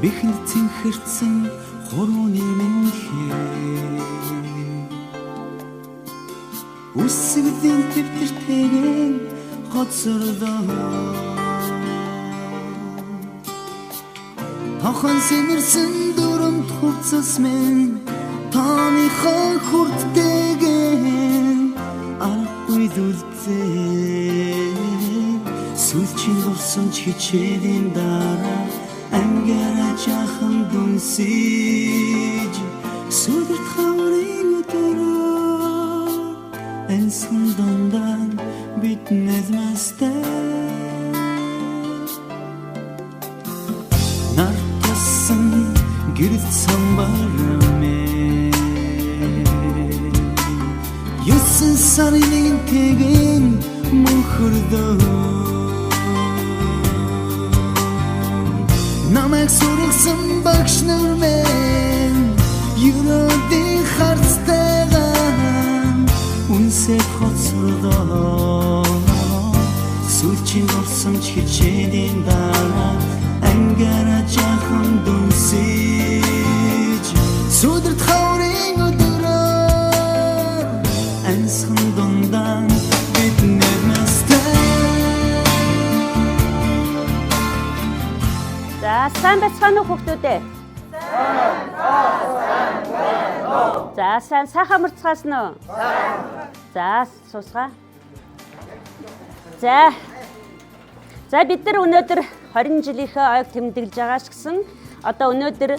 Бэхэнд цэнхэрсэн хурууны минхээ үсгэлийн төвтөртэйгэн хоцордоо тохон сэмэрсэн дүрмт хувцас минь тооныхоо хүрттэйгэн арахгүй дүлцээ сүлчийн болсон ч хичээлийн дараа ангара чахан дүнсэж сүдэрт хаврын өдрөө энсэн дондан бид нэзмэстэй нартасан гэрэлт самбармэ юусэн сарын тэгэн мөнхөрдөө намайг сургасан багш нар минь юродын харцтайгаа үнсээ хоцордоо сүлчийн орсон ч хичээлийн дараа ангара жахан дүнсэж сүдэрт хаврын өдрөө ансан дондан бид нэрмэстэй. Сайн бацгаана уу хүүхдүүдээ? За сайн сайхан мөрцгөөсөн үү? За суусгаа. За бид нар өнөөдөр 20 жилийнхээ ойг тэмдэглэж байгаа ч гэсэн одоо өнөөдөр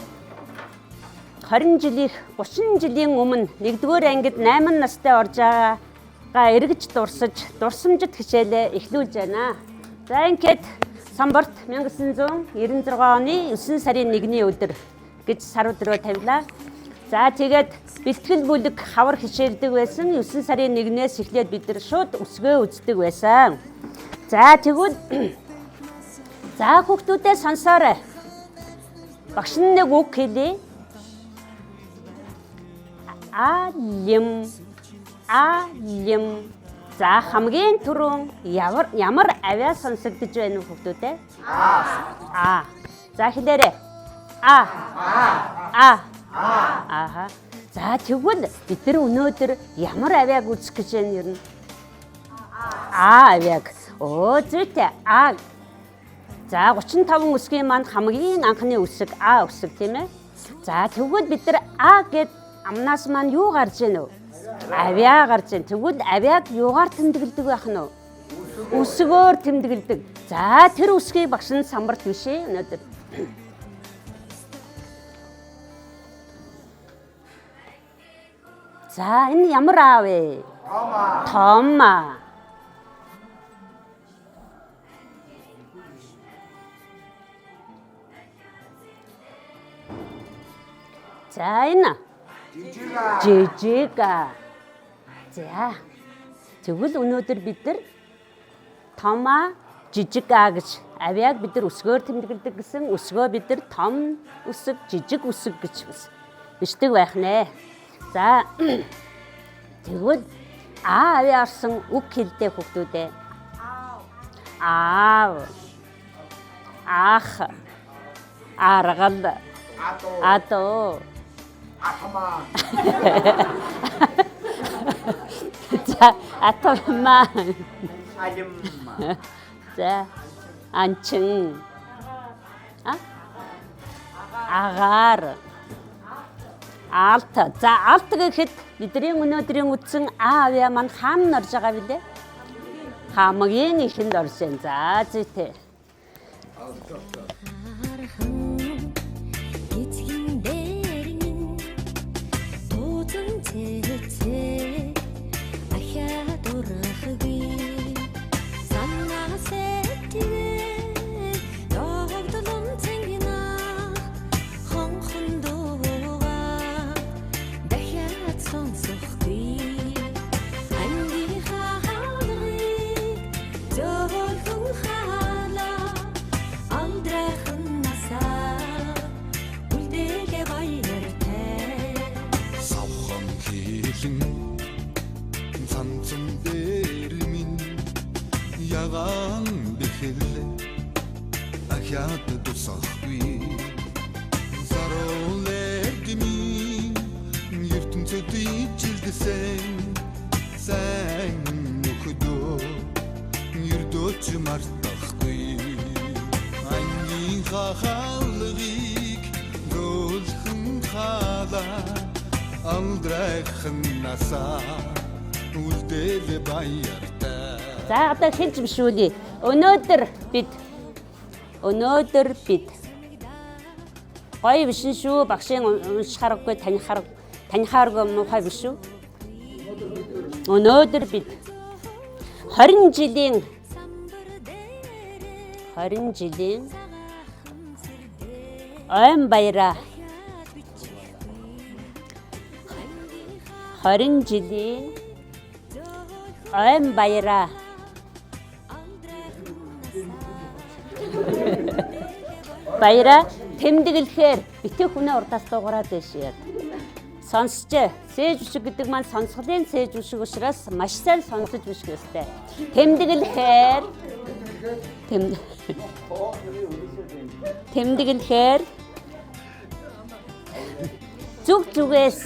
20 жилийнх 30 жилийн өмнө 1-р ангид 8 настай орж байгаагаа эргэж дурсаж дурсамжит хичээлээ эхлүүлж байна. За ингээд Самбарт 1996 оны 9 сарын 1-ний өдөр гэж сар өдрөө тавилаа. За тэгээд бэлтгэл бүлэг хавар хичээлдэг байсан. 9 сарын 1-ээс эхлээд бид нар шууд өсгөө үздэг байсан. За тэгвэл за хүүхдүүдээ сонсоорой. Багш нэг үг хэлье. Алим. За хамгийн түрүүн ямар авиа сонсогдож байна вэ хүүхдүүдээ? А. За хэлээрэй. Аха. За тэгвэл бид нар өнөөдөр ямар авиаг үзэх гэж байна ер нь? Авиаг. Оо зүйтэй. За 35 үсгийн маань хамгийн анхны үсэг А үсэг тийм ээ. За тэгвэл бид нар А гэд амнаас маань юу гарч ийнэ вэ? Авиа гарч ийн. Тэгвэл авиаг юугаар тэмдэглэдэг байх нь вэ? Үсгээр тэмдэглэдэг. За тэр үсгийг багш нь самбарт бишээ өнөөдөр. За энэ ямар аа вэ? Том. За энэ жижига. За тэгвэл өнөөдөр бид нар томаа жижига гэж авиаг бид нар өсгөөр тэмдэглэдэг гэсэн өсгөө бид нар том үсэг жижиг үсэг гэж бичдэг байх нэ. За тэгвэл авиа орсон үг хэлдэ хүүхдүүдээ. Аав. Ах. Аргал. Адоо. Атма. За атма. Алимма. За анчин. Агаар. Алт. За алт гэхэд бидний өнөөдрийн үтсэн авиа маань хаан орж байгаа билээ. Хамгийн ихэнд орж байна. За зүйтэй. дахиад дусахгүй саролэгми ертөнцөд ижилдсэн сайн нөхөдөө ердөөч мартахгүй ангийн хахалгыг гөлхөн халаа амдрайхан насаа үлдэл баяртай. За одоо хэлж бишүүлье. Өнөөдөр бид гоё биш шүү. Багшийн уншихааргүй танихааргүй муухай биш шүү. Өнөөдөр бид 20 жилийн ойн баяраа 20 жилийн ойн баяраа баяраа тэмдэглэхээр битгий хүнээ урдаас дуурайд байш яа. Сонсож сээж үшиг гэдэг маань сонсголын сээж үшиг учраас маш сайн сонсож биш гэстэй. Тэмдэглэхээр зүг зүгээс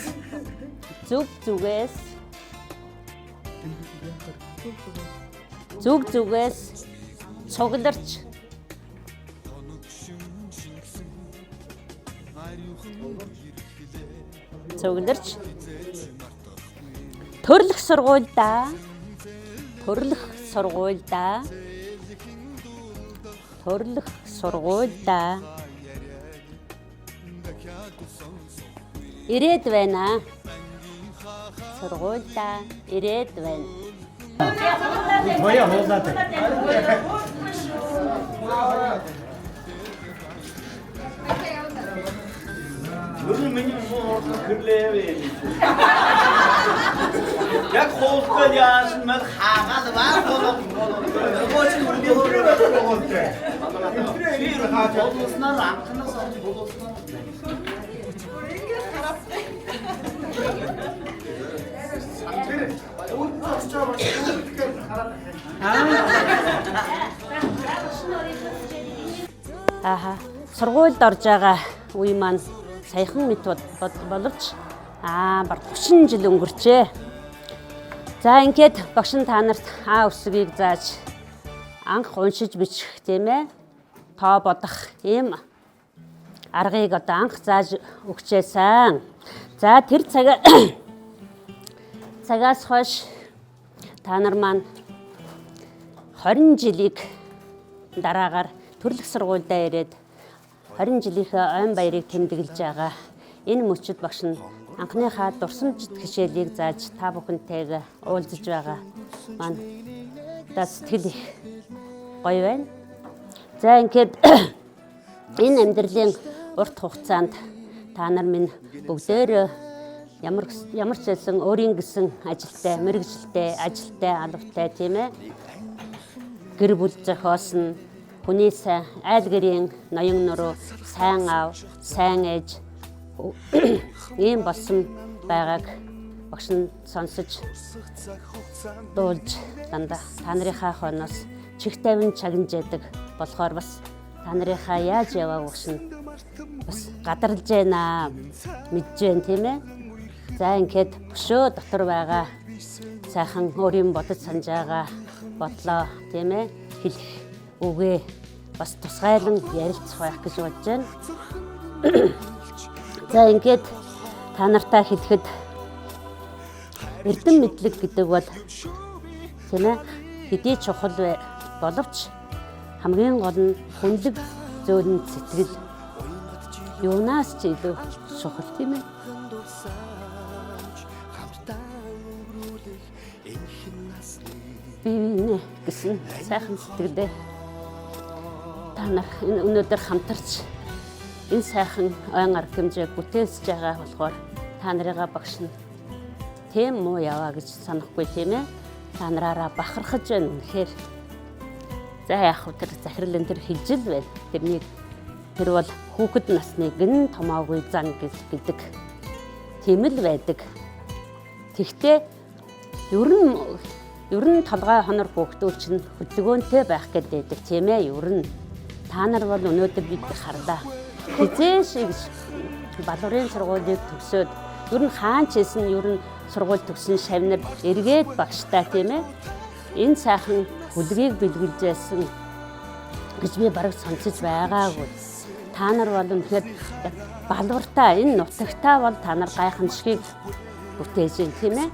цугларч төрөлх сургуульдаа ирээд байна. Сургуульдаа ирээд байна. Твоя хуулаад. Нүрэн миний муу гэрлээ. Яг хоолтой яасан мэл хаагаад баар болоо. Өгөөч нүрний хоолой болоотой. Тэр хаа болсноор анхнаас олж болоосноо. Ингээд хараад. Аха, сургуульд орж байгаа үе маань саяхан мэт боловч баг 30 жил өнгөрчээ. За ингээд багш нь та нарт өсвийг зааж анх уншиж бичих тийм ээ. Тоо бодох ийм аргыг одоо анх зааж өгчээсэн. За тэр цагаас хойш та нар маань 20 жилийг дараагаар төрөлх сургуульдаа ирээд 20 жилийнхээ ойн баярыг тэмдэглэж байгаа. Энэ мөчид багш нь анхныхаа дурсамж хичээлийг зааж та бүхэнтэйгээ уулзаж байгаа маань сэтгэл их гоё байна. За ингээд энэ амьдралын урт хугацаанд та нар минь бүгдээрээ ямар ч байсан өөрийн гэсэн ажилтай, мэргэжилтэй, алавтай тийм ээ. Гэр бүл зохиосон хүний сайн айл гэрийн ноён нуруу сайн аав, сайн ээж ийм болсон байгааг багш нь сонсож дуулж дандаа та нарынхаа хойноос чих тавин чагнаж яадаг болохоор бас та нарынхаа яаж явааг багш нь бас гадарлаж байна мэдж байна тийм ээ. За ингээд өшөө дотор байгаа сайхан өөрийн бодож санаж байгаа бодлоо тийм ээ хэлэх үгээ бас тусгайлан ярилцах байх гэж бодож байна. За ингээд та нартай хэлэхэд эрдэм мэдлэг гэдэг бол тийм ээ хэдий чухал боловч хамгийн гол нь хүнлэг зөөлөн сэтгэл юунаас ч илүү чухал тийм ээ. Бивнэ гэсэн сайхан сэтгэлээ та нар өнөөдөр хамтарч энэ сайхан ойн арга хэмжээг бүтээсэж байгаа болохоор та нарыгаа багш нь тийм муу яваа гэж санахгүй тийм ээ. Та нараараа бахархаж байна үнэхээр. За яах вэ, тэр захирал энэ төр хилжил байна. Тэр бол хүүхэд насны гэн томоогүй зан гэдэг тийм л байдаг. Тэгтээ ер нь толгой хонор хүүхдүүд чинь хөдөлгөөнтэй байх гэдэг тийм ээ. Ер нь та нар бол өнөөдөр бид харлаа. Хизээш гэж балуурын сургуулийг төгсөөд ер нь хаан ч хэлсэн ер нь сургууль төгсөн шавнар эргээд багштай тийм ээ. Энэ сайхан бүлгийг бэлгэлж байсан гэж би бараг сонсож байгаагүй. Та нар бол үнэхээр балууртаа энэ нутагтаа бол та нар гайхамшигыг бүтээж байна тийм ээ.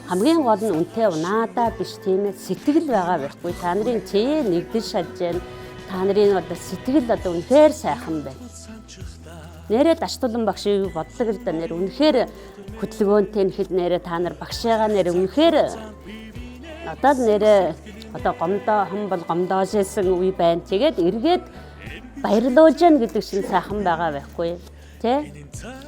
Хамгийн гол нь үнтэй унаадаа биш тийм ээ. Сэтгэл байгаа байхгүй. Та нарын чээ нэгдэж шалж байна. Та нарын одоо сэтгэл одоо үнэхээр сайхан байна. Нэрээ Даштулан багшийг бодлоо л да нэр үнэхээр хөдөлгөөнтэй нэхэд нэрээ та нар багшаагаа нэр үнэхээр одоо нэрээ одоо гомдоо хам бол гомдоожсэн үе байна. Тэгээд эргээд баярлуулж яана гэдэг шиг сайхан байгаа байхгүй тий.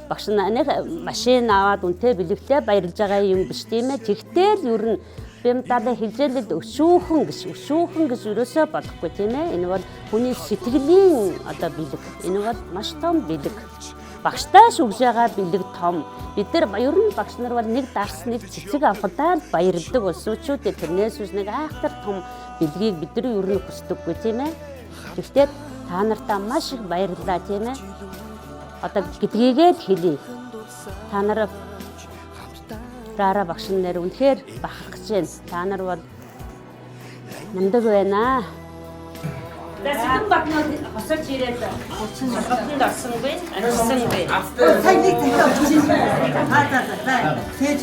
Багш нэг машин аваад үнтэй бэлэгтээ баярлж байгаа юм биш тийм ээ. Тэгтэл ер нь бэмталаа хилжээлэд өшүүхэн гэж юусоо болохгүй тийм ээ. Энэ бол хүний сэтгэлийн одоо бэлэг. Энэ бол маш том бэлэг. Багштай шүгж байгаа бэлэг том. Бид нар ер нь багш нар бол нэг дарс нэг цэцэг авахдаа л баярлдаг улсуудчууд тэрнээс үс нэг айхтар том бэлгийг бид нар ер нь хүсдэггүй тийм ээ. Гэхдээ та нартаа маш их баярлалаа тийм ээ. Одоо гэдгийгээд хэлье. Та нар Рара багш нар үнэхээр бахархаж байна. Та нар бол мундаг байна. Дэсгэн багнууд хосож ирээд хотод орсонгүй, арилсангүй. Цагийг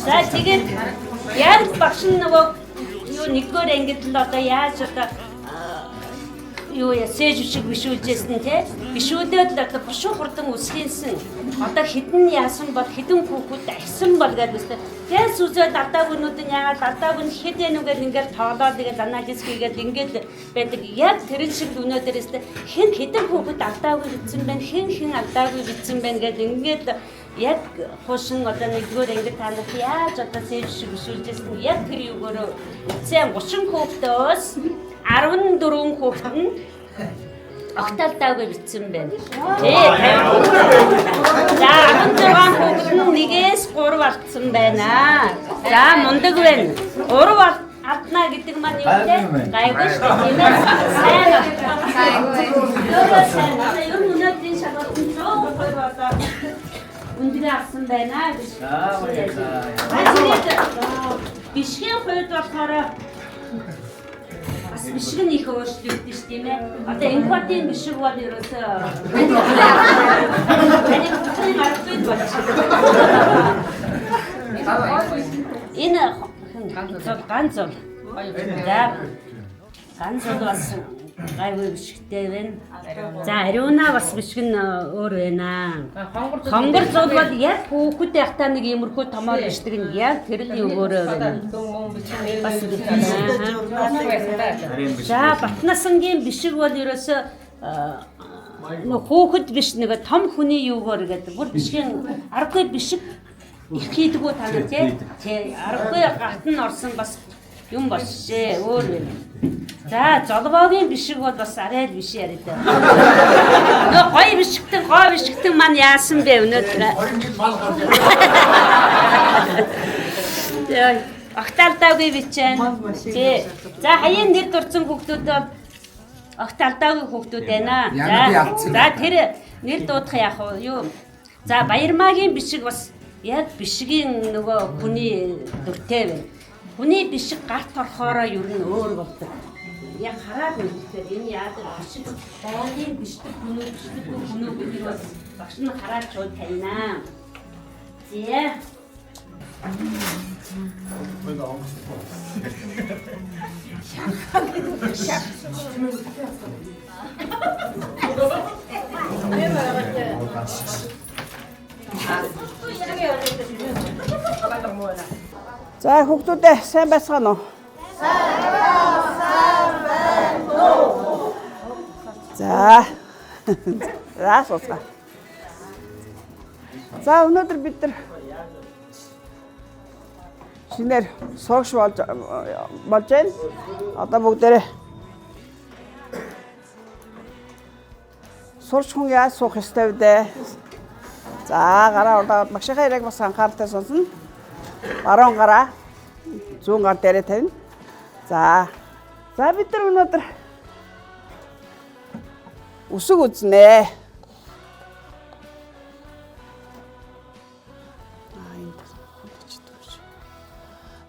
За тэгээд яг багш нөгөө юу нэгдүгээр ангид л одоо яаж одоо юу ясэж шиг бишүүлжсэн те бишүүлээд л одоо бушуу хурдан үсгийнсэн одоо хідэн яасан бол хідэн хүүхэд ахсан бол гэдэг үстэй тэгээс үзээд алдаагүнүүд нь яагаад алдаагүй хідэн нүгээр ингээд тоолоод тэгээд анализгээд ингээд байдаг яг тэр шиг өнөөдөр өстэй хэн хідэн хүүхэд алдаагүй битсэн байна хэн алдаагүй битсэн байна гэдэг ингээд яг хошин одоо нэгдүгээр ангид танах яаж одоо сэж шиг бишүүлжсэн яг тэр юугаар эцээ 30 хүүхдөөс 14 хүүхэд нь огталтаагүй битсэн байна. Тий, 50. За 16 хүүхэд нь нэгээс 3 алдсан байна. За мундаг байна. 3 алднаа гэдэг маань юу вэ? Гайгүй шүү дээ. Тийм ээ. Сайн. Юу өнөөдрийн шалгалтын цоо одоо өндөр авсан байна гэж. Бишгийн хувьд болохоор бас бишиг нь их өөрчлөгдсөн шүү тийм ээ. Одоо эмпатийн бишиг бол ерөөсөө энэ ганц бол бас гайгүй бишигтэй байна. За ариуна бас бишиг нь өөр байна. Хонгор зул бол яг хүүхэд байхдаа нэг иймэрхүү томоор бишдэг нь яг тэр л өгөөрөө байна. За Батнасангийн бишиг бол ерөөсөө хүүхэд биш нэг том хүний юугаар гэдэг бүр бишгийн аргагүй бишиг их хийдгүү та нар тий аргагүй гат нь орсон бас юм болшээ өөр байна. За золбоогийн бишиг бол бас арай л биш яриад байна. Нөө гоё бишигтэн маань яасан бэ өнөөдөр? Яа, огталтаагүй бичэн. Тий. За хаяан нэр дурсан хүүхдүүд бол огталтаагүй хүүхдүүд байна. За тэр нэр дуудах яах вэ? Юу? За Баярмаагийн бишиг бас яг бишгийн нөгөө хүний дүртэй байна. Хүний бишиг гарт орохоороо ер нь өөр болдог. Яг хараад үзэхээр энэ яадаг бишиг боогийн бишдэг хүнөө гэдэг бас багш нь хараад шууд таньнаа. Зээ. За хүүхдүүдээ сайн байцгаана уу? За. Раасууцгаа. За өнөөдөр бид нар шинээр сурагч болж байна. Одоо бүгдээрээ сурч хүн яаж суух ёстой вэ? За гараа удаад багшийнхаа яриаг бас анхааралтай сонсно. Баруун гараа зүүн гар дээрээ тавина. За бид нар өнөөдөр үсэг үзнэ.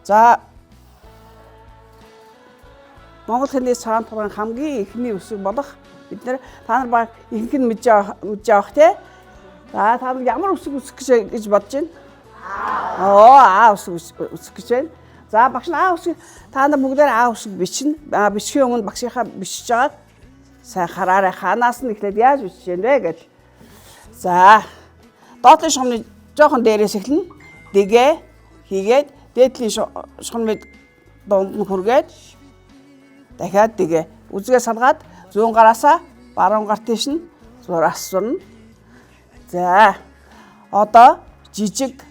За Монгол хэлний цагаан тургын хамгийн ихний үсэг болох бид нэр та нар баг ихэнх нь мэдж авах тий. За та нар ямар үсэг үсэх гэж бодож байна? Аа үсэг үсэх гэж байна. За багш нь үсэг та нар бүгдээр үсэг бичнэ. Бичхийн өмнө багшийнхаа бичиж байгааг сайн хараарай. Ханаас нь эхлээд яаж бичиж байна вэ гэж. За доотлын шугамны жоохон дээрээс эхэлнэ. Дэгээ хийгээд дээдлийн шугамны дунд нь хүргээд дахиад дэгээ. Үзгээ салгаад зүүн гараасаа баруун гар тийш нь зураас сурна. За одоо жижиг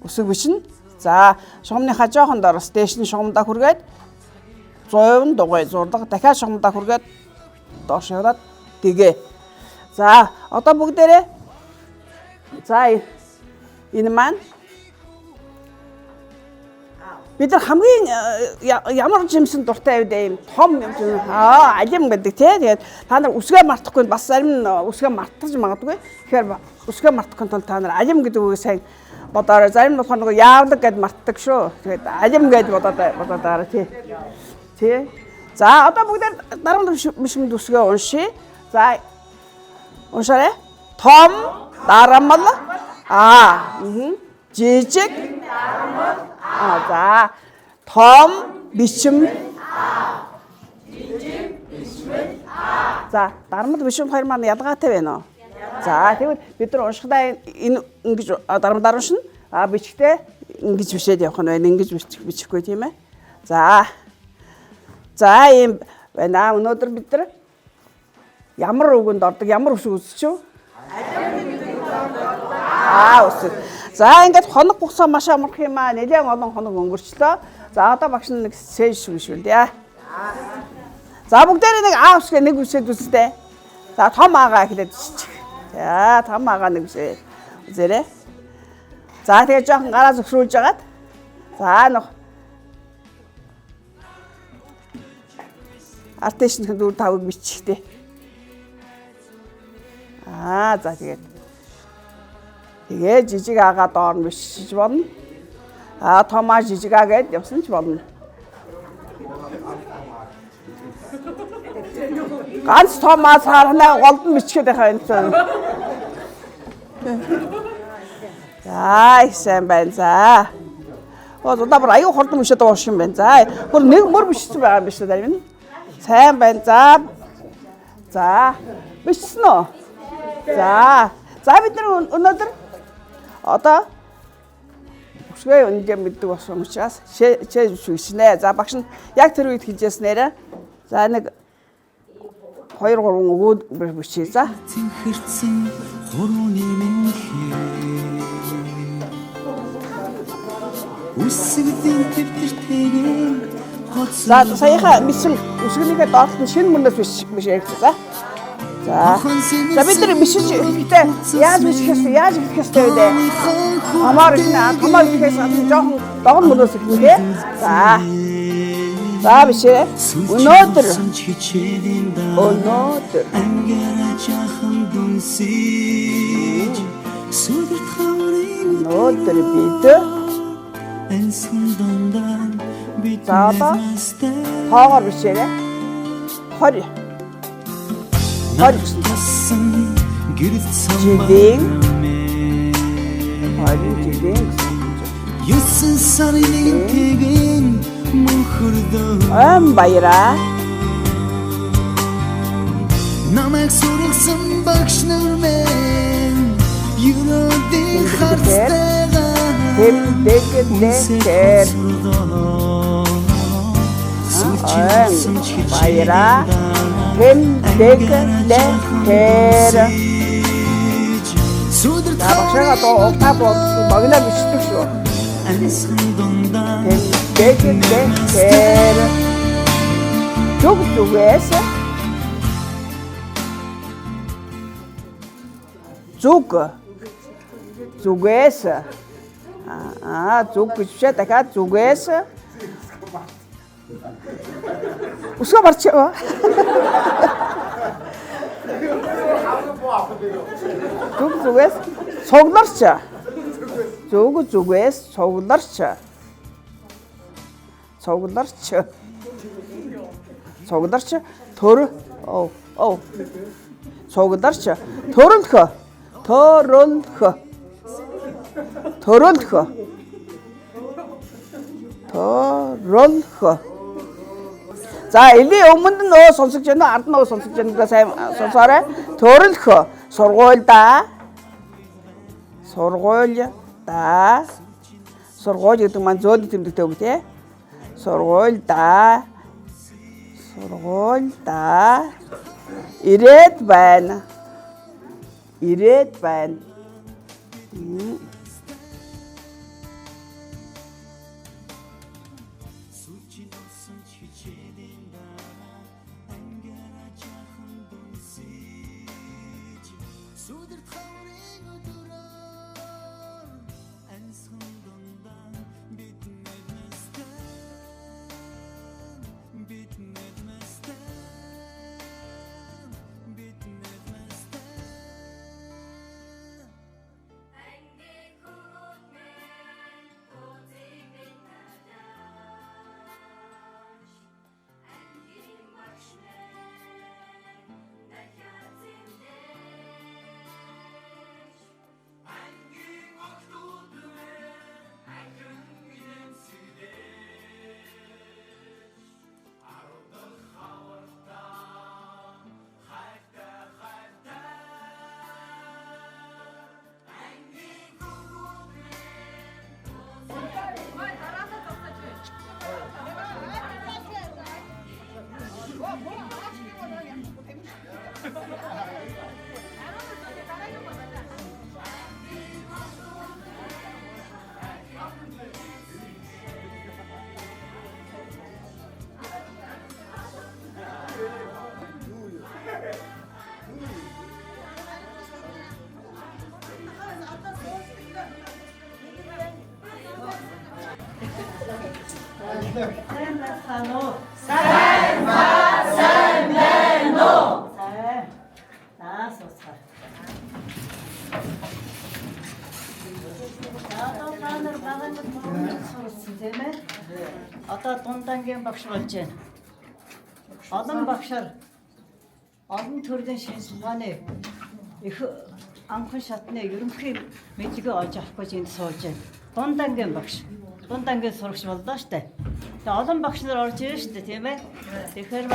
үсэг бичнэ. За шугамныхаа жоохон дороос дээш нь шугамдаа хүргээд 100% дугуй зурдаг. Дахиад шугамдаа хүргээд доош яваад дэгээ. За одоо бүгдээрээ за энэ маань бид нар хамгийн ямар жимсэн дуртай байд юм том алим гэдэг тий. Тэгээд та нар үсгээ мартахгүй бас зарим нь үсгээ мартаж магадгүй. Тэгэхээр үсгээ мартахгүй тул та нар алим гэдэг үгийг сайн бодоорой. Зарим нь болохоор яавлаг гэд мартдаг шүү. Тэгээд алим гэд бодоорой тий. Тий. За одоо бүгдээр дарамт бишмэд үсгээ уншия. За уншаарай. Том дарамал жижиг за том бишим за дарамт бишим хоёр маань ялгаатай байна уу? За тэгвэл бид нар уншихдаа энэ ингэж дарамтаар уншина. Бичгтээ ингэж бишээд явах нь байна. Ингэж бичихгүй тийм ээ. За ийм байна. Өнөөдөр бид нар ямар үгэнд ордог, ямар үсэг үзчихв? Үсэг. За ингээд хоног бугсаа маш амарх юм аа. Нэлээд олон хоног өнгөрчлөө. За одоо багш нэг сэж шүү дээ. За бүгдээрээ нэг үсгээ нэг үсээд үзтээ. За том аагаа эхлээд үзчих. За том аагаа нэг үсээ үзээрэй. За тэгээ жоохон гараа зөвшрүүлж агаад. За нөх артишн дүүр тавыг бичихтэй. За тэгээд жижиг аагаа доор нь бишиж болно. Том аа жижиг аа гэд явсан ч болно. Ганц том аа сарнаа голдон бичгээд байхаа энэ. За сайн байна. За. Зулаа аюу хурдан бишээд байгаа юм байна. За. Гөр нэг мөр бишсэн байгаа юм биш үү зарим нь? Сайн байна. За. Бичсэн үү? За бид нар өнөөдөр одоо үсгээ үнэндээ мэддэг болсон учраас чэж бичнэ. За багш нь яг тэр үед хэлжсэнээр за нэг 2-3 өгөөд бичээ. За. Цэнхэрсэн хурууны минь үсгдийн төвтөртэйгээр за саяхан бичсэн үсгнийхээ доотлон шинэ мөнөөс биш ярьсан. За бид нар бишиж ихтэй яаж бичих вэ? Яаж бичих вэ гэдэг. Амар ихээс жоохон догн мөнөөс их нэ. За бишээ. Өнөөдөр бид за одоо тоогоор бишээрэй. 20 жилийн Юусэн сарын тэгэн мөнхөрдөө баяраа намайг сургасан багш нар минь юуны харцтайгаа тэмдэглэлээр баяраа тэмдэглэлээр багшаа та багнаа бичдэг шүү. Тэмдэглэлээр зүгээс зүгээс зүг бичээ дахиад зүгээс үсгээ марчаа. Зүгээс цугларч. Зүгээс цугларч. Цугларч төр цугларч төрөлх. За элийн өмнөд нь нөө сонсож байна уу? Ард нь нөө сонсож байна уу? Сайн сонсоорой. Төрөлх. Сургууль гэдэг маань зөөлөн тэмдэгтэй үг тий. Сургуульда. Ирээд байна. Одоо Дундангийн багш болж байна. Олон багшаар олон төрлийн шинжилгээний их анхан шатны ерөнхий мэдлэгээ олж авах гэж энд сууж байна. Дундангийн багш. Дундангийн сурагч боллоо штэ. Тэгээ олон багш нар орж ирэн штэ тийм ээ. Тэгэхээр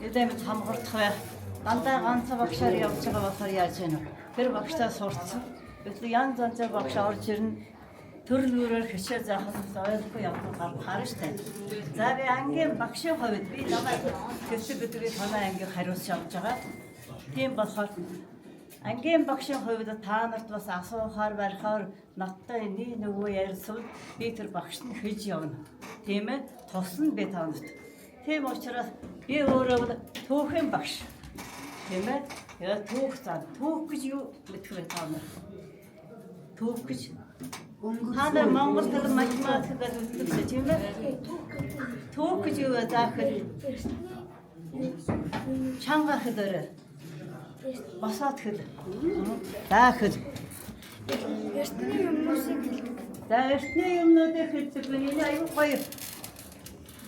эдэмд хамгаалах бай. Дандаа ганц багшаар явж байгаа болохоор яаж яана. Тэр багштай сурцсан. Гэтэл янз янзын багш орж ирнэ. Төрлөөр хичээл заахад ойлгохгүй явах гарна штэ. За би ангийн багшийн хувьд би намайг хэсэг гэдгийг танай ангийн хариуцж авч байгаа. Тийм болохоор ангийн багшийн хувьд та нарт бас асуухаар барихаар надтай нөгөө ярьсан би тэр багшд нь хийж явна. Тийм ээ? Тусна би та нарт. Тийм учраас би өөрөө түүхийн багш. Тийм ээ? Яа түүх зам. Түүх гэж юу мэдэх вэ та нар? Түүх гэж та нар Монгол хэл математикээр үлдсэн тийм ээ? Түүх гэж юу вэ? Заахад чанга хэлээр басаад хэл. Заахад Эртний хүмүүсийг за эртний юмнуудыг хэлдэг байна. Энэ аюу гоё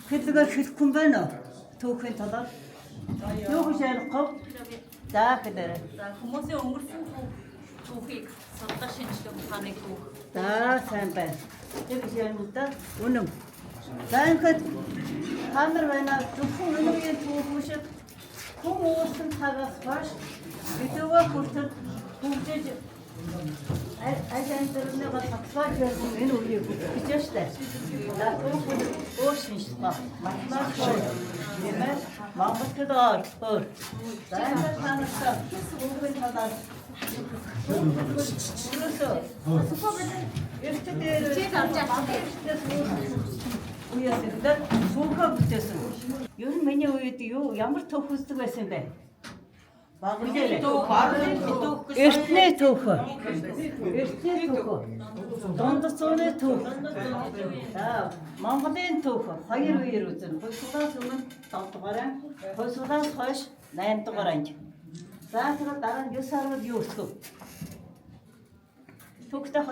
хэлгээр хэлэхгүй юм байна уу? Түүхийн талаар. Юу гэж ярихгүй? Заахад. За хүмүүсийн өнгөрсөн түүхийг судлаа шинжилгээ ухааныг түүх. За сайн байна. Тэр гэж юм да. Үнэн. За ингээд та нар байна. Зөвхөн өнөөгийн түүх шиг хүн уусан цагаас хойш бидгээ хүртэл бүгдэж ажиантерны батлаа гэсэн энэ үеийг гэж штэ. За түүх уусан шүү дээ. Математик нэмэр Монголд өөр. За ингээд та нар түүхийн талаар Юу миний үед юу ямар түүх үздэг байсан бэ? Эртний түүх. Эртний түүх. Дундас зууны түүх. Монголын түүх хоёр үеэр үзэн. Хойсуулаас өмнө 7 дугаар анги, хойсуулаас хойш 8 дугаар анги. За тэгээд дараа нь 9 сард юу өсгөв? Төгтөх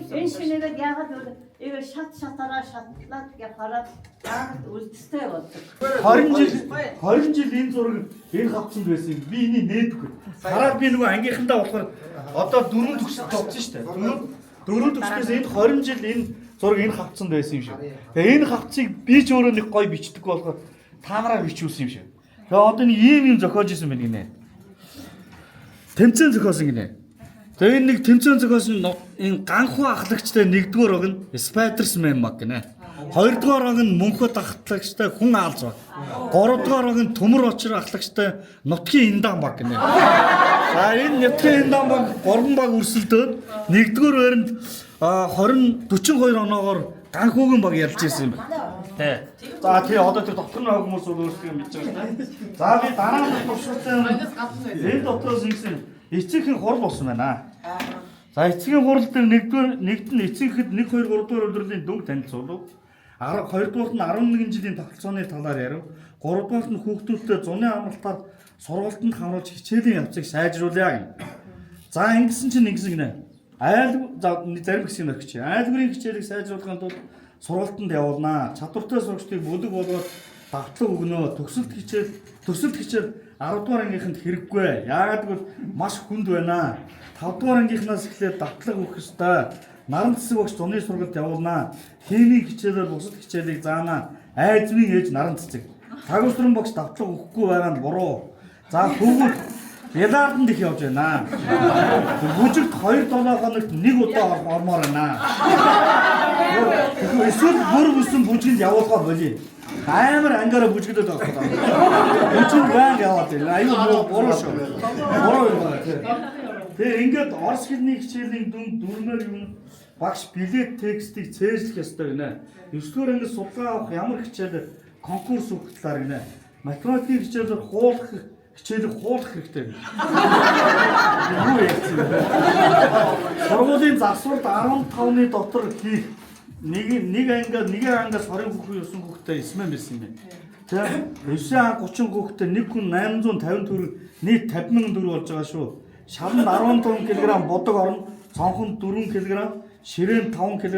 энэ шинэгээд яагаад игээ шатараа шатлаад явхаараа яагаад үлдэстэй болдог. 20 жил энэ зураг энэ хавцанд байсан юм. Би энийг нээдгүй. Хараад би нөгөө ангийнхандаа болохоор одоо 4 төгсөд товцсон шүү дээ. 4 төгснөөс энэ 20 жил энэ зураг энэ хавцанд байсан юм шиг. Тэгээ энэ хавцыг би ч өөрөө нэг гоё бичдэггүй болохоор та нараа бичүүлсэн юм шиг. Тэгээ одоо нэг ийм зохиож исэн байна гинэ. Тэмцээн зохиосон гинэ. Тэгээ энэ нэг тэмцээн зохиосон энэ ганхуу ахлагчтай нэгдүгээр баг нь Spider-Man баг гинэ. Хоёрдугаар баг нь мөнхөд ахлагчтай хүн аалз баг. Гуравдугаар баг нь төмөр очир ахлагчтай нутгийн индан баг гинэ. За энэ нутгийн индан баг 3 баг өрсөлдөөд нэгдүгээр байранд 42 оноогоор ганхуугийн баг ялж ирсэн юм байна. Тий. За тий одоо тэр дотор нь хүмүүс өөрсдөө мэдж байгаа шүү дээ. За би дараа нь төвшөлтөө энэ дотроос ингэсэн эцэгхэн хурал болсон байна. За эцгийн хурал дээр нэгд нь эцэгхэд 1 2 3 дугаар өдрлийн дүнг танилцуулав. 2-дугаарт нь 11 жилийн тогтолцооны талаар ярив. 3-дугаарт нь хүүхдүүдтэй зуны амралтаар сургалтанд хамруулж хичээлийн явцыг сайжруулъя гэнэ. За ингэсэн чинь ингэсэн гинэ. Зарим хэсгийн өргөч. Айлгурын хичээлийг сайжруулахын тулд сургалтанд явуулнаа. Чадвартай сурагчдыг бүлэг болгоод давтлаг өгнө. Төсөлт хичээл 10 дугаар ангийнханд хэрэггүй. Яагаад гэвэл маш хүнд байна. 5 дугаар ангийнхнаас эхлээд давтлаг өгөх ёстой. Наран цэцэг багш зуны сургалт явуулнаа. Химийн хичээлээр бусад хичээлийг заанаа. Айзмын ээж наран цэцэг. Тагварсан багш давтлаг өгөхгүй байгаа нь буруу. За хүүгүүд Ялаарданд их явж байна. Бүжигт 2-7 хоногт 1 удаа ормоор байна. Эсвэл бүр бүсэн бүжинд явуулгаа болий. Амар ангаараа бүжиглээд байгаа юм. Бүжиг байнг яваад байна. Аюу буруу шүү. Буруу юм байна. Тэгээ ингээд орос хэлний хичээлийн дүн дүрмээр юм багш билет текстийг цээжлэх ёстой гинэ. 9-р ангид судалгаа авах ямар хичээл конкурс өгөх талаар гинэ. Математикийн хичээлээр хичээлийг хуулах хэрэгтэй. Юу ярьсан бэ? Сургуулийн засварт 15-ны дотор хийх нэг ангиас 20 хүүхэн өсөн хүүхдэд эсмэн байсан юм байна. Тэгээ 9 анги 30 хүүхдэд нэг хүн 850 төгрөг нийт 50,000 төгрөг болж байгаа шүү. Шалан 15 кг бодог орно, цонхон 4 кг, ширээн 5 кг,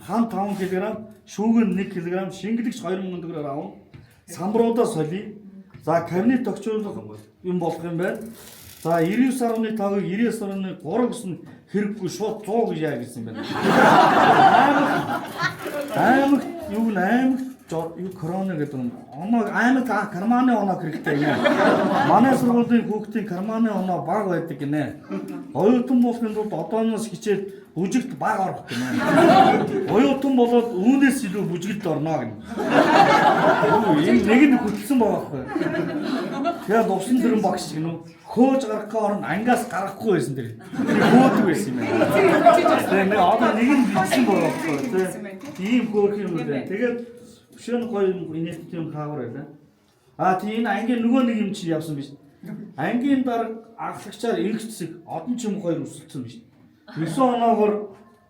хан 5 кг, шүүгэн 1 кг, шингэлэгч 2,000 төгрөгөөр авна. Самбаруудаа солиё. За кабинет тогтоолох юм болох юм байна. За 99.5-ыг 99.3 гэсэн хэрэггүй шууд 100 гэж яа гэсэн юм байна. Аймаг юу корона гэдэг юм. Оноо аймаг карманы оноо хэрэгтэй юм. Манай сургуулийн хүүхдийн карманы оноо бага байдаг гинэ. Оюутан болохын тулд одооноос хичээл бүжигт бага орох гинэ. Оюутан болоод үүнээс илүү бүжигт орно гинэ. Энэ нэг нь хөтлсөн байгаа байхгүй. Тэгээ нусан дөрөн багш гинэ. Хөөж гарах орн ангаас гарахгүй байсан тэр. Хөөдөг байсан юм байна. Тэгээ одоо нэг нь бичсэн байгаа байхгүй. Тийм хөөх юм байна. Тэгээд бишэн гоё инээдтэй юм хаагар байна. Тийм ангийн нөгөө нэг юм чи явсан биш. Ангийн дарга ахлагчаар эргэцэг одон ч юм хоёр өсөлдсөн биш. 9 оноогоор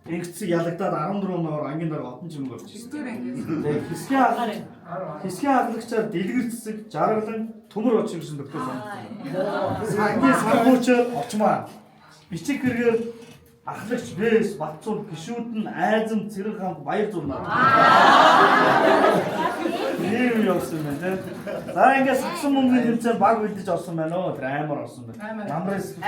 эргэцэг ялагдаад 14 оноогоор ангийн дарга одон ч юм болж байна. Тэгээ хэсгийн ахлагчаар дэлгэрцэг, жаргалан, төмөр очир гэсэн доктор санагдсан. Ангийн саргуучаар очмаа. Бичиг хэрэгээр ахлагч бэс, батцуул, гişүүд нь айзам, цэрэг хамт баяр зурнаа. Тийм явсан байна. За ингээд сагсан мөнгөний хэмжээ баг үлдэж орсон байна оо. Тэр амар орсон байна. Намрын сэтгэл